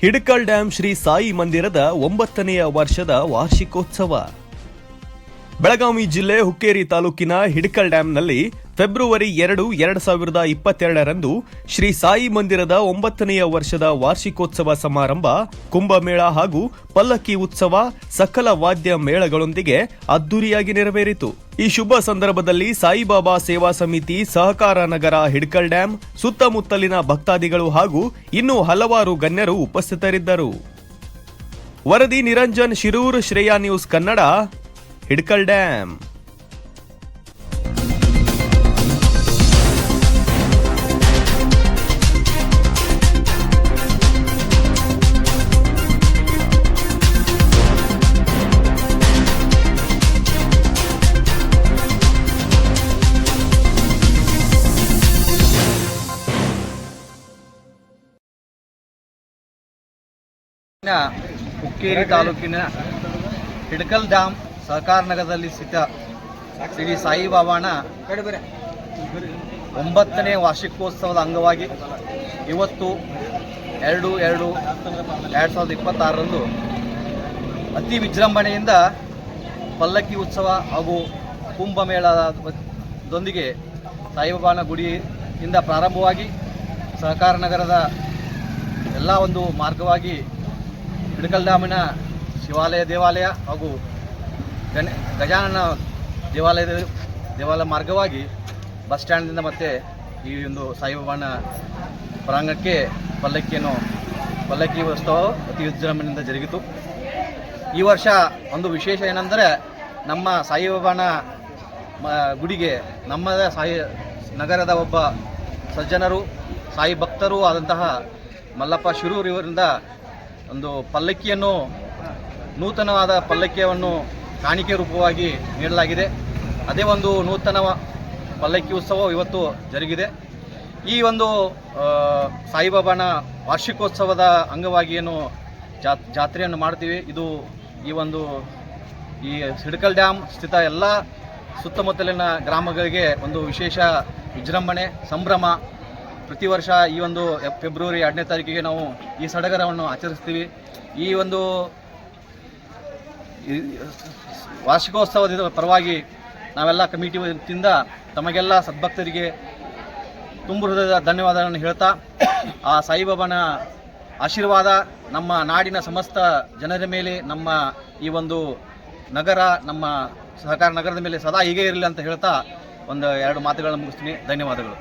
Hidkal dam Shri Sai ಮಂದಿರದ 9ನೇ ವರ್ಷದ ವಾರ್ಷಿಕೋತ್ಸವ. ಬೆಳಗಾವಿ ಜಿಲ್ಲೆ ಹುಕ್ಕೇರಿ ತಾಲೂಕಿನ ಹಿಡಕಲ್ ಡ್ಯಾಂನಲ್ಲಿ ಫೆಬ್ರವರಿ 2, 2022ರಂದು ಶ್ರೀ ಸಾಯಿ ಮಂದಿರದ 9ನೇ ವರ್ಷದ ವಾರ್ಷಿಕೋತ್ಸವ ಸಮಾರಂಭ, ಕುಂಭಮೇಳ ಹಾಗೂ ಪಲ್ಲಕ್ಕಿ ಉತ್ಸವ ಸಕಲ ವಾದ್ಯ ಮೇಳಗಳೊಂದಿಗೆ ಅದ್ದೂರಿಯಾಗಿ ನೆರವೇರಿತು. ಈ ಶುಭ ಸಂದರ್ಭದಲ್ಲಿ ಸಾಯಿಬಾಬಾ ಸೇವಾ ಸಮಿತಿ, ಸಹಕಾರ ನಗರ ಹಿಡಕಲ್ ಡ್ಯಾಂ, ಸುತ್ತಮುತ್ತಲಿನ ಭಕ್ತಾದಿಗಳು ಹಾಗೂ ಇನ್ನೂ ಹಲವಾರು ಗಣ್ಯರು ಉಪಸ್ಥಿತರಿದ್ದರು. ವರದಿ ನಿರಂಜನ್ ಶಿರೂರ್, ಶ್ರೇಯಾ ನ್ಯೂಸ್ ಕನ್ನಡ, ಹಿಡಕಲ್ ಡ್ಯಾಂ. ಹುಕ್ಕೇರಿ ತಾಲೂಕಿನ ಹಿಡಕಲ್ ಡ್ಯಾಂ ಸಹಕಾರ ನಗರದಲ್ಲಿ ಸ್ಥಿತ ಶ್ರೀ ಸಾಯಿಬಾಬಾನ 9ನೇ ವಾರ್ಷಿಕೋತ್ಸವದ ಅಂಗವಾಗಿ ಇವತ್ತು 2/2/2026ರಂದು ಅತಿ ವಿಜೃಂಭಣೆಯಿಂದ ಪಲ್ಲಕ್ಕಿ ಉತ್ಸವ ಹಾಗೂ ಕುಂಭಮೇಳದೊಂದಿಗೆ ಸಾಯಿಬಾಬಾನ ಗುಡಿಯಿಂದ ಪ್ರಾರಂಭವಾಗಿ ಸಹಕಾರ ನಗರದ ಎಲ್ಲ ಒಂದು ಮಾರ್ಗವಾಗಿ ಹಿಡಕಲ್ ಡ್ಯಾಮಿನ ದೇವಾಲಯ ಹಾಗೂ ಗಜಾನನ ದೇವಾಲಯ ಮಾರ್ಗವಾಗಿ ಬಸ್ ಸ್ಟ್ಯಾಂಡ್ನಿಂದ ಮತ್ತೆ ಈ ಒಂದು ಸಾಯಿಬಾಬಾನ ಪ್ರಾಂಗಣಕ್ಕೆ ಪಲ್ಲಕ್ಕಿ ಉತ್ಸವ ಅತಿ ವಿಜೃಂಭಣೆಯಿಂದ ಜರುಗಿತು. ಈ ವರ್ಷ ಒಂದು ವಿಶೇಷ ಏನೆಂದರೆ, ನಮ್ಮ ಸಾಯಿಬಾಬಾನ ಗುಡಿಗೆ ನಮ್ಮದೇ ನಗರದ ಒಬ್ಬ ಸಜ್ಜನರು, ಸಾಯಿ ಭಕ್ತರು ಆದಂತಹ ಮಲ್ಲಪ್ಪ ಶಿರೂರ್ ಇವರಿಂದ ಒಂದು ಪಲ್ಲಕ್ಕಿಯನ್ನು, ನೂತನವಾದ ಪಲ್ಲಕ್ಕಿಯನ್ನು ಕಾಣಿಕೆ ರೂಪವಾಗಿ ನೀಡಲಾಗಿದೆ. ಅದೇ ಒಂದು ನೂತನ ಪಲ್ಲಕ್ಕಿ ಉತ್ಸವ ಇವತ್ತು ಜರುಗಿದೆ. ಈ ಒಂದು ಸಾಯಿಬಾಬಾನ ವಾರ್ಷಿಕೋತ್ಸವದ ಅಂಗವಾಗಿ ಏನು ಜಾತ್ರೆಯನ್ನು ಮಾಡ್ತೀವಿ, ಇದು ಈ ಹಿಡಕಲ್ ಡ್ಯಾಂ ಸ್ಥಿತ ಎಲ್ಲ ಸುತ್ತಮುತ್ತಲಿನ ಗ್ರಾಮಗಳಿಗೆ ಒಂದು ವಿಶೇಷ ವಿಜೃಂಭಣೆ, ಸಂಭ್ರಮ. ಪ್ರತಿ ವರ್ಷ ಈ ಒಂದು ಫೆಬ್ರವರಿ 2ನೇ ತಾರೀಕಿಗೆ ನಾವು ಈ ಸಡಗರವನ್ನು ಆಚರಿಸ್ತೀವಿ. ಈ ಒಂದು ವಾರ್ಷಿಕೋತ್ಸವದ ಪರವಾಗಿ ನಾವೆಲ್ಲ ಕಮಿಟಿ ವತಿಯಿಂದ ತಮಗೆಲ್ಲ ಸದ್ಭಕ್ತರಿಗೆ ತುಂಬ ಹೃದಯದ ಧನ್ಯವಾದಗಳನ್ನು ಹೇಳ್ತಾ, ಆ ಸಾಯಿಬಾಬಾನ ಆಶೀರ್ವಾದ ನಮ್ಮ ನಾಡಿನ ಸಮಸ್ತ ಜನರ ಮೇಲೆ, ನಮ್ಮ ಈ ಒಂದು ನಗರ, ನಮ್ಮ ಸಹಕಾರ ನಗರದ ಮೇಲೆ ಸದಾ ಹೀಗೆ ಇರಲಿ ಅಂತ ಹೇಳ್ತಾ 2 ಮಾತುಗಳನ್ನು ಮುಗಿಸ್ತೀನಿ. ಧನ್ಯವಾದಗಳು.